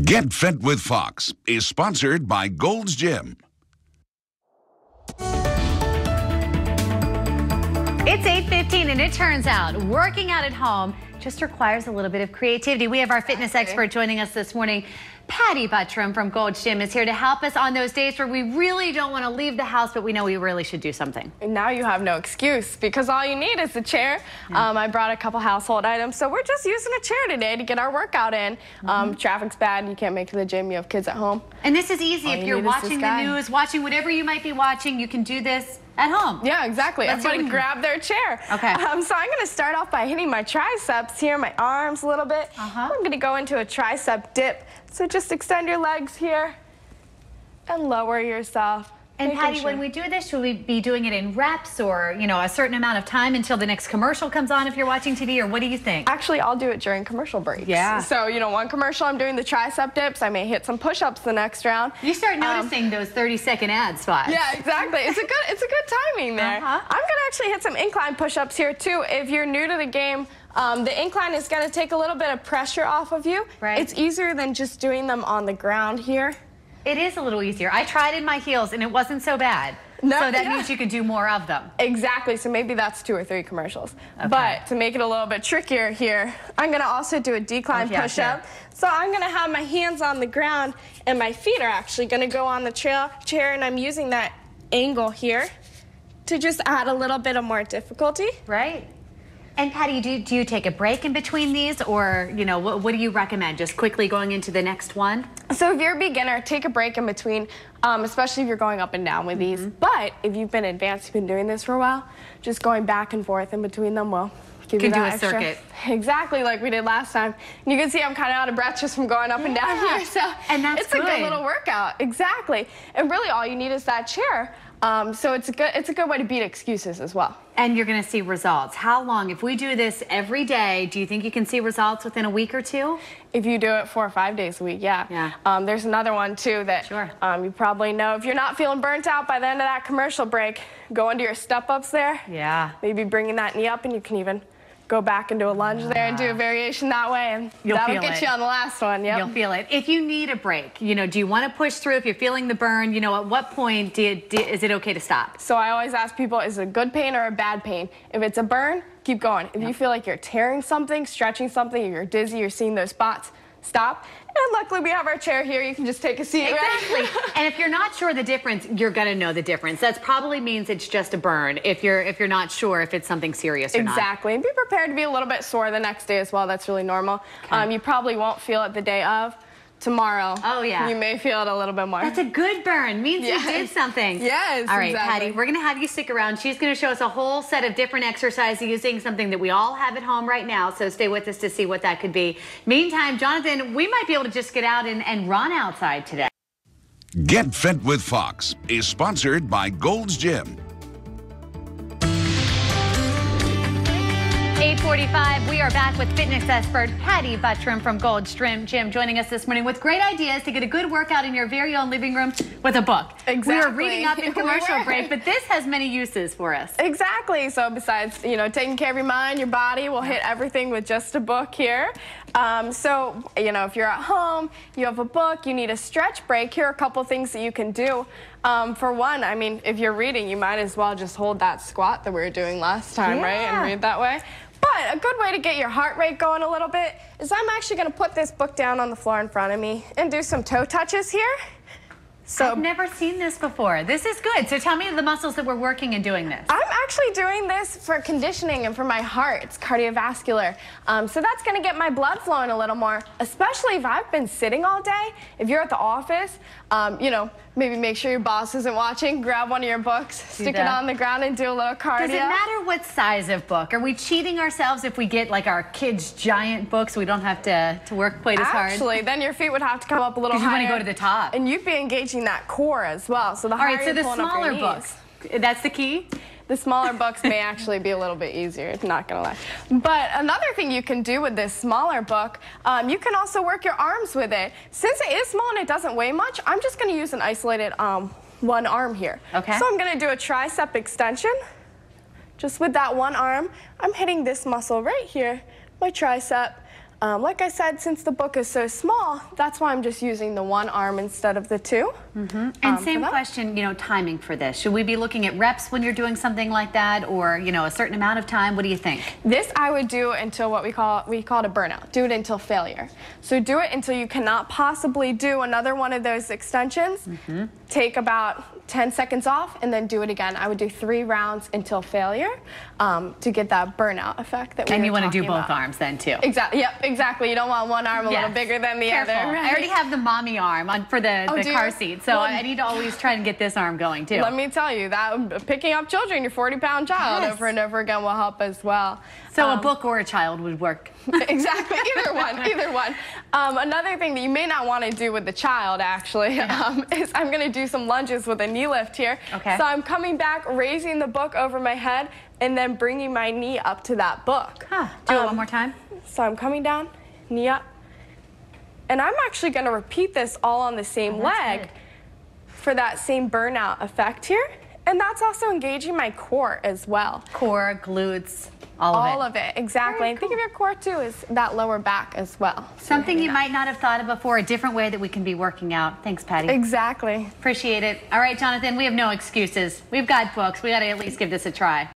Get Fit with Fox is sponsored by Gold's Gym. It's 8:15 and it turns out working out at home just requires a little bit of creativity. We have our fitness expert joining us this morning. Patty Butrim from Gold's Gym is here to help us on those days where we really don't want to leave the house, but we know we really should do something. And now you have no excuse because all you need is a chair. Yeah. I brought a couple household items, so we're just using a chair today to get our workout in. Traffic's bad and you can't make it to the gym, you have kids at home. And this is easy. If you're watching the news, watching whatever you might be watching, you can do this at home. Yeah, exactly. Everybody grab their chair. Okay. So I'm going to start off by hitting my triceps here, my arms a little bit. I'm going to go into a tricep dip. So just extend your legs here and lower yourself. And Patty, when we do this, should we be doing it in reps or, you know, a certain amount of time until the next commercial comes on if you're watching TV, or what do you think? Actually, I'll do it during commercial breaks. Yeah. So, you know, one commercial, I'm doing the tricep dips. I may hit some push-ups the next round. You start noticing those 30-second ad spots. Yeah, exactly. It's a good timing there. I'm going to actually hit some incline push-ups here, too. If you're new to the game, the incline is going to take a little bit of pressure off of you. Right. It's easier than just doing them on the ground here. It is a little easier. I tried in my heels and it wasn't so bad. No, so that means you could do more of them. Exactly. So maybe that's 2 or 3 commercials. Okay. But to make it a little bit trickier here, I'm going to also do a decline push-up. Sure. So I'm going to have my hands on the ground and my feet are actually going to go on the chair, and I'm using that angle here to just add a little bit of more difficulty. Right. And Patty, do you take a break in between these, or, you know, what do you recommend? Just quickly going into the next one? So if you're a beginner, take a break in between, especially if you're going up and down with these. But if you've been advanced, you've been doing this for a while, just going back and forth in between them will give you that extra. circuit. Exactly, like we did last time. And you can see I'm kind of out of breath just from going up and down here. So it's a good little workout. Exactly. And really all you need is that chair. So it's a good way to beat excuses as well. And you're going to see results. How long? If we do this every day, do you think you can see results within a week or 2? If you do it 4 or 5 days a week, yeah. There's another one too that you probably know. If you're not feeling burnt out by the end of that commercial break, go into your step-ups there. Yeah. Maybe bringing that knee up, and you can even go back and do a lunge there and do a variation that way, and that'll get you on the last one. Yep. You'll feel it. If you need a break, you know, do you want to push through? If you're feeling the burn, you know, at what point is it okay to stop? So I always ask people, is it a good pain or a bad pain? If it's a burn, keep going. If you feel like you're tearing something, stretching something, you're dizzy, you're seeing those spots, stop. And luckily we have our chair here. You can just take a seat. Exactly. And if you're not sure the difference, you're going to know the difference. That probably means it's just a burn if you're not sure if it's something serious or not. Exactly. And be prepared to be a little bit sore the next day as well. That's really normal. You probably won't feel it the day of. Tomorrow, you may feel it a little bit more. That's a good burn. Means you did something. Yes, all right, Patty, we're going to have you stick around. She's going to show us a whole set of different exercises using something that we all have at home right now, so stay with us to see what that could be. Meantime, Jonathan, we might be able to just get out and run outside today. Get Fit with Fox is sponsored by Gold's Gym. 8:45, we are back with fitness expert Patty Butrim from Gold's Gym joining us this morning with great ideas to get a good workout in your very own living room with a book. Exactly. We were reading up in commercial break, but this has many uses for us. Exactly. So besides, you know, taking care of your mind, your body, we'll hit everything with just a book here. So, you know, if you're at home, you have a book, you need a stretch break, here are a couple things that you can do. For one, I mean, if you're reading, you might as well just hold that squat that we were doing last time, right? And read that way. But a good way to get your heart rate going a little bit is I'm actually going to put this book down on the floor in front of me and do some toe touches here. So I've never seen this before. This is good. So tell me the muscles that we're working and doing this. I'm actually doing this for conditioning and for my heart. It's cardiovascular. So that's going to get my blood flowing a little more, especially if I've been sitting all day. If you're at the office, you know, maybe make sure your boss isn't watching. Grab one of your books, stick it on the ground and do a little cardio. Does it matter what size of book? Are we cheating ourselves if we get like our kids' giant books so we don't have to work quite as hard? Actually, then your feet would have to come up a little higher. Because you want to go to the top. And you'd be engaging that core as well. So the higher so the you're pulling up your smaller knees. books, that's the key? The smaller books may actually be a little bit easier, not gonna lie. But another thing you can do with this smaller book, you can also work your arms with it. Since it is small and it doesn't weigh much, I'm just gonna use an isolated one arm here. Okay. So I'm gonna do a tricep extension. Just with that one arm, I'm hitting this muscle right here, my tricep. Like I said, since the book is so small, that's why I'm just using the one arm instead of the two. And same question, timing for this. Should we be looking at reps when you're doing something like that, or a certain amount of time? What do you think? This I would do until what we call it a burnout. Do it until failure. So do it until you cannot possibly do another one of those extensions. Take about 10 seconds off and then do it again. I would do 3 rounds until failure to get that burnout effect that we were talking about. And you want to do both arms then too. Exactly. Yep. Exactly. You don't want one arm a little bigger than the other. Right? I already have the mommy arm for the car seat, so I need to always try and get this arm going too. Let me tell you that picking up children, your 40-pound child, over and over again will help as well. So a book or a child would work. Exactly. Either one. Either one. Another thing that you may not want to do with the child actually is I'm going to do some lunges with a knee lift here. Okay. So I'm coming back, raising the book over my head, and then bringing my knee up to that book. Do it one more time. So I'm coming down, knee up, and I'm actually going to repeat this all on the same leg for that same burnout effect here. And that's also engaging my core as well. Core, glutes, all of it. All of it, exactly. And think of your core too as that lower back as well. Something you might not have thought of before, a different way that we can be working out. Thanks, Patty. Exactly. Appreciate it. All right, Jonathan, we have no excuses. We've got books. We got to at least give this a try.